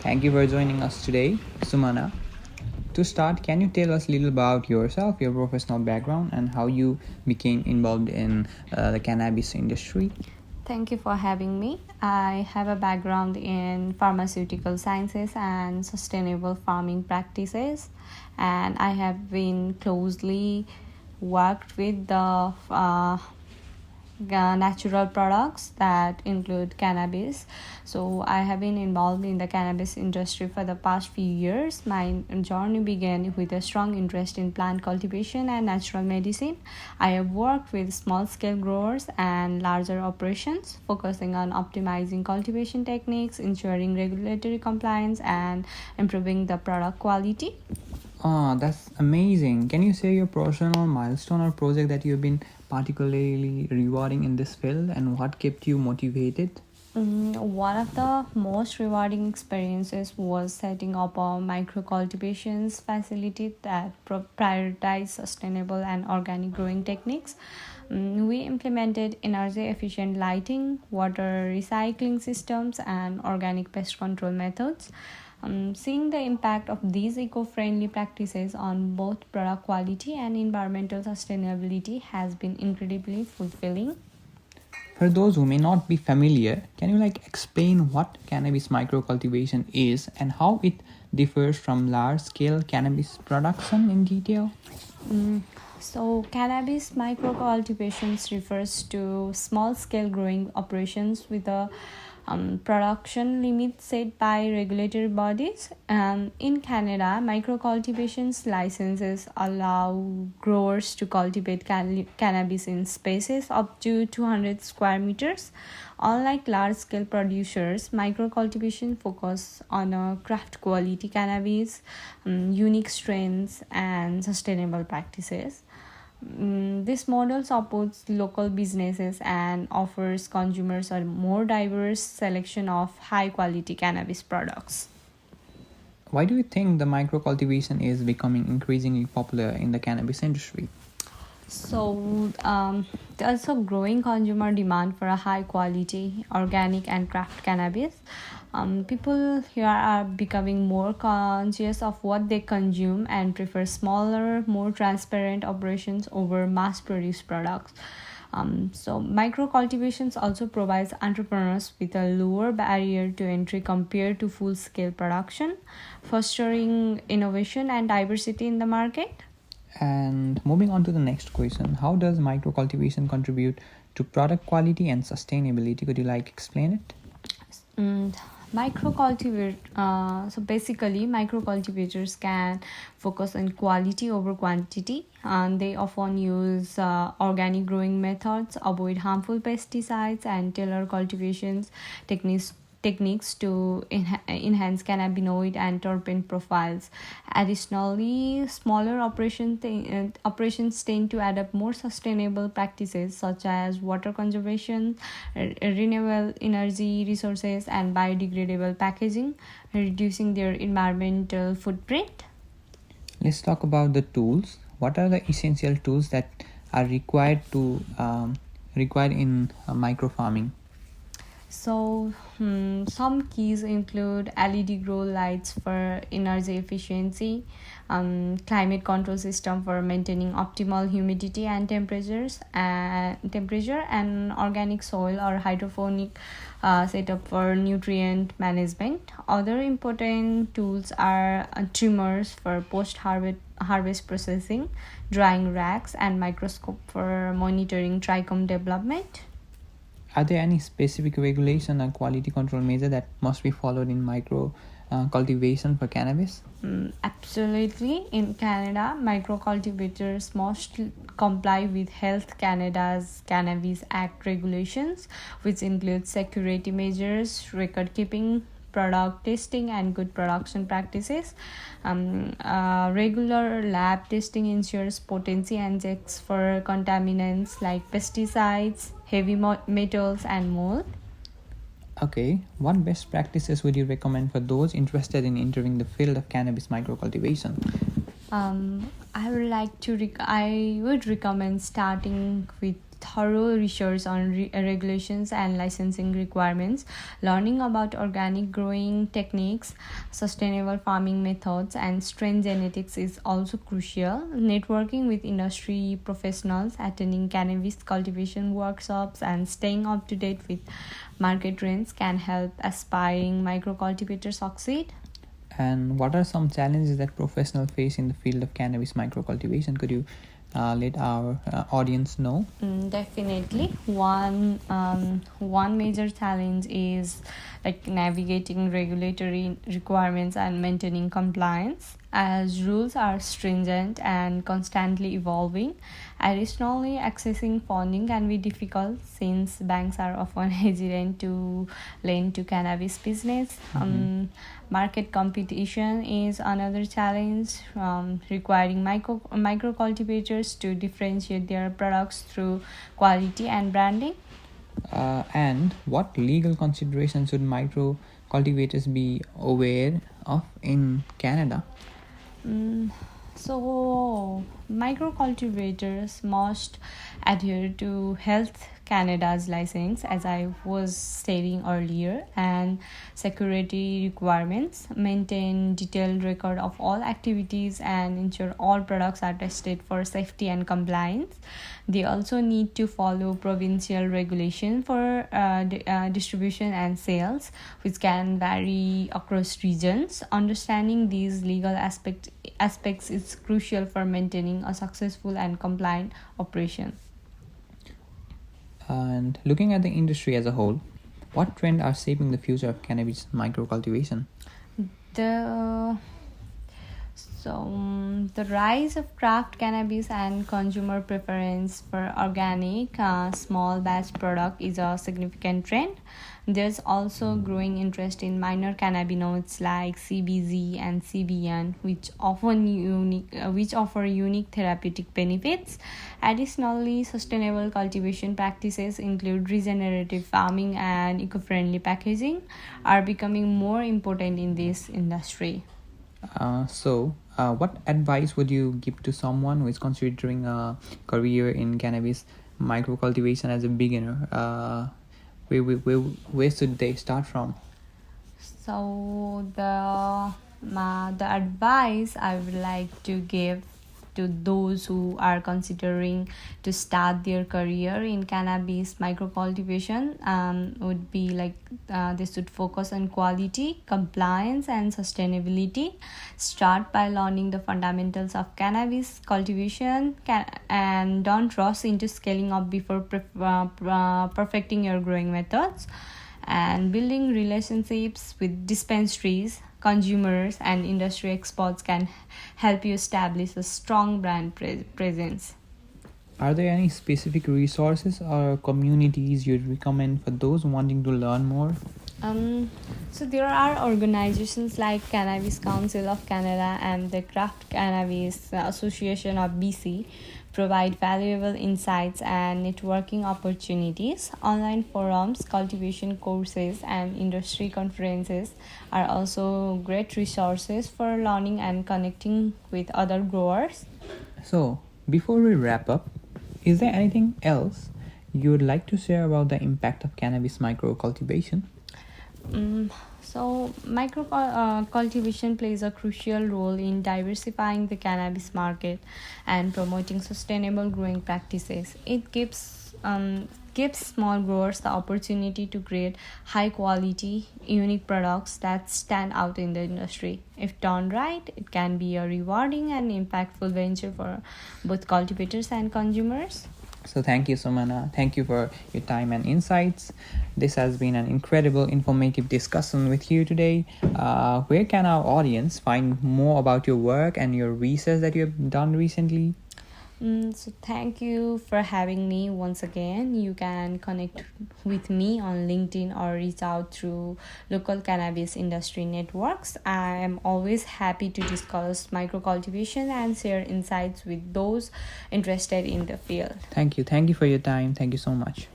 Thank you for joining us today, Sumana. To start, can you tell us a little about yourself, your professional background, and how you became involved in the cannabis industry? Thank you for having me. I have a background in pharmaceutical sciences and sustainable farming practices, and I have been closely worked with the natural products that include cannabis. So I have been involved in the cannabis industry for the past few years. My journey began with a strong interest in plant cultivation and natural medicine. I have worked with small scale growers and larger operations, focusing on optimizing cultivation techniques, ensuring regulatory compliance, and improving the product quality. Ah, that's amazing. Can you share your personal milestone or project that you've been particularly rewarding in this field and what kept you motivated? One of the most rewarding experiences was setting up a micro cultivations facility that prioritized sustainable and organic growing techniques. We implemented energy efficient lighting, water recycling systems, and organic pest control methods. Seeing the impact of these eco friendly practices on both product quality and environmental sustainability has been incredibly fulfilling. For those who may not be familiar, can you explain what cannabis microcultivation is and how it differs from large scale cannabis production in detail? So, cannabis microcultivations refers to small scale growing operations with a production limit set by regulatory bodies. In Canada, microcultivations licenses allow growers to cultivate cannabis in spaces up to 200 square meters. Unlike large scale producers, microcultivation focus on a craft quality cannabis, unique strains, and sustainable practices. This model supports local businesses and offers consumers a more diverse selection of high quality cannabis products. Why do you think the microcultivation is becoming increasingly popular in the cannabis industry? There's a growing consumer demand for a high quality organic and craft cannabis. People here are becoming more conscious of what they consume and prefer smaller, more transparent operations over mass produced products. Micro cultivations also provides entrepreneurs with a lower barrier to entry compared to full scale production, fostering innovation and diversity in the market. And moving on to the next question, how does microcultivation contribute to product quality and sustainability? Could you explain it? Micro cultivators can focus on quality over quantity, and they often use organic growing methods, avoid harmful pesticides, and tailor cultivations techniques to enhance cannabinoid and terpene profiles. Additionally, smaller operations tend to adopt more sustainable practices such as water conservation, renewable energy resources, and biodegradable packaging, reducing their environmental footprint. Let's talk about the tools. What are the essential tools that are required in micro farming? Some keys include LED grow lights for energy efficiency, climate control system for maintaining optimal humidity and temperature, and organic soil or hydroponic setup for nutrient management. Other important tools are trimmers for post harvest processing, drying racks, and microscope for monitoring trichome development. Are there any specific regulation or quality control measure that must be followed in micro cultivation for cannabis? Absolutely. In Canada, micro cultivators must comply with Health Canada's Cannabis Act regulations, which include security measures, record keeping, product testing, and good production practices. Regular lab testing ensures potency and checks for contaminants like pesticides, heavy metals, and mold. Okay, what best practices would you recommend for those interested in entering the field of cannabis microcultivation? I would recommend starting with thorough research on regulations and licensing requirements. Learning about organic growing techniques, sustainable farming methods, and strain genetics is also crucial. Networking with industry professionals, attending cannabis cultivation workshops, and staying up to date with market trends can help aspiring micro cultivators succeed. And what are some challenges that professionals face in the field of cannabis microcultivation? Could you let our audience know? Definitely. One major challenge is like navigating regulatory requirements and maintaining compliance, as rules are stringent and constantly evolving. Additionally, accessing funding can be difficult since banks are often hesitant to lend to cannabis business. Market competition is another challenge, requiring micro cultivators to differentiate their products through quality and branding. And what legal considerations should micro cultivators be aware of in Canada? So, micro cultivators must adhere to Health Canada's license, as I was stating earlier, and security requirements, maintain detailed record of all activities, and ensure all products are tested for safety and compliance. They also need to follow provincial regulation for distribution and sales, which can vary across regions. Understanding these legal aspects is crucial for maintaining a successful and compliant operation. And looking at the industry as a whole, what trends are shaping the future of cannabis microcultivation? The the rise of craft cannabis and consumer preference for organic, small batch product is a significant trend. There's also growing interest in minor cannabinoids like CBZ and CBN, which offer unique therapeutic benefits. Additionally, sustainable cultivation practices include regenerative farming and eco-friendly packaging are becoming more important in this industry. What advice would you give to someone who is considering a career in cannabis microcultivation as a beginner? Where should they start from? So the advice I would like to give to those who are considering to start their career in cannabis microcultivation would be like they should focus on quality, compliance, and sustainability. Start by learning the fundamentals of cannabis cultivation and don't rush into scaling up before perfecting your growing methods. And building relationships with dispensaries, consumers, and industry experts can help you establish a strong brand presence. Are there any specific resources or communities you'd recommend for those wanting to learn more? So there are organizations like Cannabis Council of Canada and the Craft Cannabis Association of BC provide valuable insights and networking opportunities. Online forums, cultivation courses, and industry conferences are also great resources for learning and connecting with other growers. So, before we wrap up, is there anything else you would like to share about the impact of cannabis microcultivation? So, micro cultivation plays a crucial role in diversifying the cannabis market and promoting sustainable growing practices. It gives small growers the opportunity to create high quality, unique products that stand out in the industry. If done right, it can be a rewarding and impactful venture for both cultivators and consumers. So thank you, Sumana. Thank you for your time and insights. This has been an incredible, informative discussion with you today. Where can our audience find more about your work and your research that you have done recently? So thank you for having me once again. You can connect with me on LinkedIn or reach out through local cannabis industry networks. I am always happy to discuss microcultivation and share insights with those interested in the field. Thank you. Thank you for your time. Thank you so much.